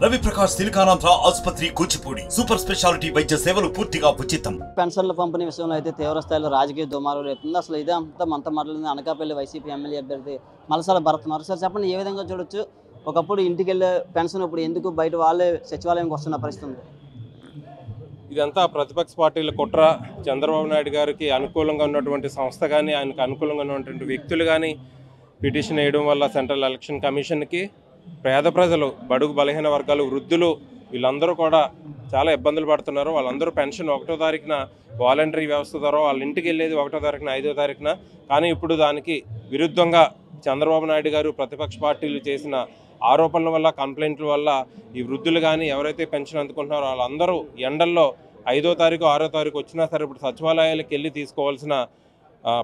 రవి ప్రకాష్ సిలికానాంధ్ర ఆసుపత్రి Kuchipudi super speciality వైద్య సేవలు పూర్తిగా ఉచితం. పెన్షన్ల పంపిణీ విషయంలో అయితే తీవ్ర స్థాయిలో రాజకీయ దుమారం రేపుతుంది. అసలు ఇదే అంతా మంత మాటలు అనకాపల్లి వైసీపీ ఎమ్మెల్యే అభ్యర్థి మలసాల భరతున్నారు. సార్ చెప్పండి, ఏ విధంగా చూడొచ్చు? ఒకప్పుడు ఇంటికి వెళ్ళే పెన్షన్ ఇప్పుడు ఎందుకు బయట వాళ్ళే సచివాలయంకి వస్తున్న పరిస్థితి ఉంది? ఇదంతా ప్రతిపక్ష పార్టీల కుట్ర. చంద్రబాబు నాయుడు గారికి అనుకూలంగా ఉన్నటువంటి సంస్థ కానీ ఆయనకు అనుకూలంగా ఉన్నటువంటి వ్యక్తులు కానీ పిటిషన్ వేయడం వల్ల సెంట్రల్ ఎలక్షన్ కమిషన్కి పేద ప్రజలు, బడుగు బలహీన వర్గాలు, వృద్ధులు వీళ్ళందరూ కూడా చాలా ఇబ్బందులు పడుతున్నారు. వాళ్ళందరూ పెన్షన్ 1వ తారీఖున వాలంటరీ వ్యవస్థ ద్వారా వాళ్ళ ఇంటికి వెళ్ళేది 1వ తారీఖున 5వ తారీఖున. కానీ ఇప్పుడు దానికి విరుద్ధంగా చంద్రబాబు నాయుడు గారు ప్రతిపక్ష పార్టీలు చేసిన ఆరోపణల వల్ల, కంప్లైంట్ల వల్ల ఈ వృద్ధులు కానీ ఎవరైతే పెన్షన్ అందుకుంటున్నారో వాళ్ళందరూ ఎండల్లో 5వ తారీఖు 6వ తారీఖు వచ్చినా సరే ఇప్పుడు సచివాలయాలకు వెళ్ళి తీసుకోవాల్సిన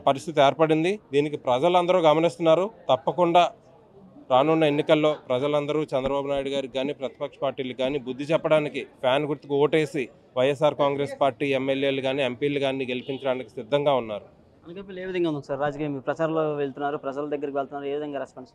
పరిస్థితి ఏర్పడింది. దీనికి ప్రజలందరూ గమనిస్తున్నారు. తప్పకుండా రానున్న ఎన్నికల్లో ప్రజలందరూ చంద్రబాబు నాయుడు గారికి కానీ ప్రతిపక్ష పార్టీలకు కానీ బుద్ధి చెప్పడానికి ఫ్యాన్ గుర్తుకు ఓటేసి వైఎస్ఆర్ కాంగ్రెస్ పార్టీ ఎమ్మెల్యేలు కానీ ఎంపీలు కానీ గెలిపించడానికి సిద్ధంగా ఉన్నారు. అనకాపల్లి ఏ విధంగా ఉంది సార్? రాజకీయం ప్రచారంలో వెళ్తున్నారు, ప్రజల దగ్గరికి వెళ్తున్నారు, ఏ విధంగా రెస్పాన్స్?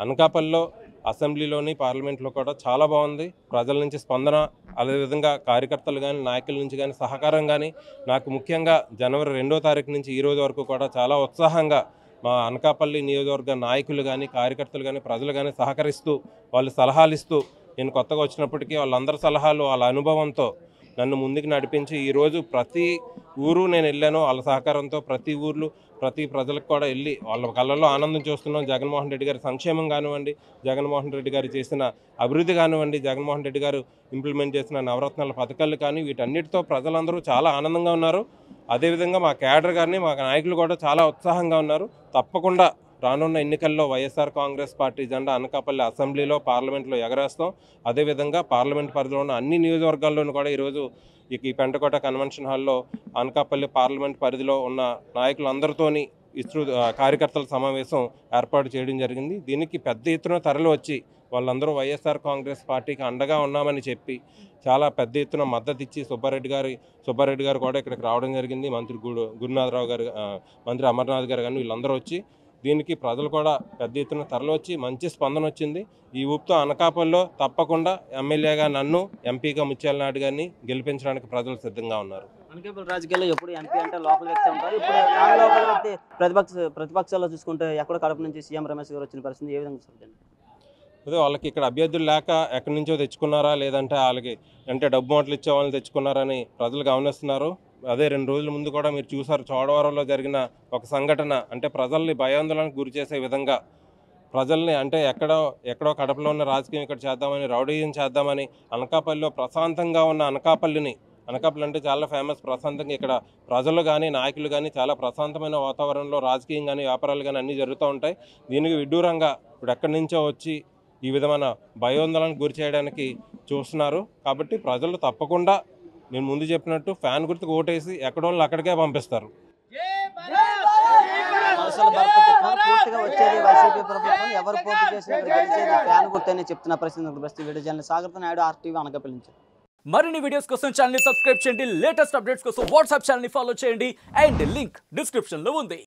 అనకాపల్లిలో అసెంబ్లీలోని పార్లమెంట్లో కూడా చాలా బాగుంది. ప్రజల నుంచి స్పందన, అదేవిధంగా కార్యకర్తలు కానీ నాయకుల నుంచి కానీ సహకారం కానీ నాకు ముఖ్యంగా జనవరి 2వ తారీఖు నుంచి ఈ రోజు వరకు కూడా చాలా ఉత్సాహంగా మా అనకాపల్లి నియోజకవర్గ నాయకులు కానీ కార్యకర్తలు కానీ ప్రజలు కానీ సహకరిస్తూ వాళ్ళు సలహాలు ఇస్తూ, నేను కొత్తగా వచ్చినప్పటికీ వాళ్ళందరి సలహాలు వాళ్ళ అనుభవంతో నన్ను ముందుకు నడిపించి ఈరోజు ప్రతి ఊరు నేను వెళ్ళాను. వాళ్ళ సహకారంతో ప్రతి ఊర్లు ప్రతి ప్రజలకు కూడా వెళ్ళి వాళ్ళ కళ్ళల్లో ఆనందం చూస్తున్నాం. జగన్మోహన్ రెడ్డి గారి సంక్షేమం కానివ్వండి, జగన్మోహన్ రెడ్డి గారు చేసిన అభివృద్ధి కానివ్వండి, జగన్మోహన్ రెడ్డి గారు ఇంప్లిమెంట్ చేసిన నవరత్నాల పథకాలు కానీ వీటన్నిటితో ప్రజలందరూ చాలా ఆనందంగా ఉన్నారు. అదేవిధంగా మా క్యాడర్ కానీ మా నాయకులు కూడా చాలా ఉత్సాహంగా ఉన్నారు. తప్పకుండా రానున్న ఎన్నికల్లో వైఎస్ఆర్ కాంగ్రెస్ పార్టీ జెండా అనకాపల్లి అసెంబ్లీలో, పార్లమెంట్లో ఎగరేస్తాం. అదేవిధంగా పార్లమెంట్ పరిధిలో ఉన్న అన్ని నియోజకవర్గాల్లోనూ కూడా ఈరోజు ఈ పెంటకోట కన్వెన్షన్ హాల్లో అనకాపల్లి పార్లమెంట్ పరిధిలో ఉన్న నాయకులందరితోని కార్యకర్తల సమావేశం ఏర్పాటు చేయడం జరిగింది. దీనికి పెద్ద ఎత్తున తరలి వచ్చి వాళ్ళందరూ వైఎస్ఆర్ కాంగ్రెస్ పార్టీకి అండగా ఉన్నామని చెప్పి చాలా పెద్ద ఎత్తున మద్దతు ఇచ్చి సుబ్బారెడ్డి గారు కూడా ఇక్కడికి రావడం జరిగింది. మంత్రి గురునాథరావు గారు, మంత్రి అమర్నాథ్ గారు కానీ వీళ్ళందరూ వచ్చి దీనికి ప్రజలు కూడా పెద్ద ఎత్తున తరలి వచ్చి మంచి స్పందన వచ్చింది. ఈ ఊపుతో అనకాపల్లిలో తప్పకుండా ఎమ్మెల్యేగా నన్ను, ఎంపీగా ముత్యాల నాయుడు గారిని గెలిపించడానికి ప్రజలు సిద్ధంగా ఉన్నారు. అనకాపల్లి రాజకీయాల్లో ఎప్పుడు ఎంపీ అంటే లోకల్ వ్యక్తి ఉంటారు. ఇప్పుడు నాన్ లోకల్ వ్యక్తి ప్రతిపక్షాల్లో చూసుకుంటే ఎక్కడ కడప నుంచి సీఎం రమేష్ గారు వచ్చిన పరిస్థితి ఏ విధంగా చూడండి? అదే వాళ్ళకి ఇక్కడ అభ్యర్థులు లేక ఎక్కడి నుంచో తెచ్చుకున్నారా, లేదంటే వాళ్ళకి అంటే డబ్బు మూటలు ఇచ్చే వాళ్ళని తెచ్చుకున్నారని ప్రజలు గమనిస్తున్నారు. అదే 2 రోజుల ముందు కూడా మీరు చూసారు, చోడవరంలో జరిగిన ఒక సంఘటన అంటే ప్రజల్ని భయాందోళనకు గురి చేసే విధంగా ప్రజల్ని అంటే ఎక్కడో కడపలో ఉన్న రాజకీయం ఇక్కడ చేద్దామని, రౌడీయం చేద్దామని అనకాపల్లిలో ప్రశాంతంగా ఉన్న అనకాపల్లి అంటే చాలా ఫేమస్. ప్రశాంతంగా ఇక్కడ ప్రజలు కానీ నాయకులు కానీ చాలా ప్రశాంతమైన వాతావరణంలో రాజకీయం కానీ వ్యాపారాలు కానీ అన్నీ జరుగుతూ ఉంటాయి. దీనికి విడ్డూరంగా ఇప్పుడు ఎక్కడి నుంచో వచ్చి ఈ విధమైన భయాందోళనకు గురి చేయడానికి చూస్తున్నారు. కాబట్టి ప్రజలు తప్పకుండా నేను ముందు చెప్పినట్టు ఫ్యాన్ గుర్తుకు ఓటేసి ఎక్కడోళ్ళు అక్కడికే పంపిస్తారు. మరిన్ని వీడియోస్ కోసం ఛానల్ ని సబ్స్క్రైబ్ చేయండి. లేటెస్ట్ అప్డేట్స్ కోసం వాట్సాప్ ఛానల్ ని ఫాలో చేయండి. అండ్ లింక్ డిస్క్రిప్షన్ లో ఉంది.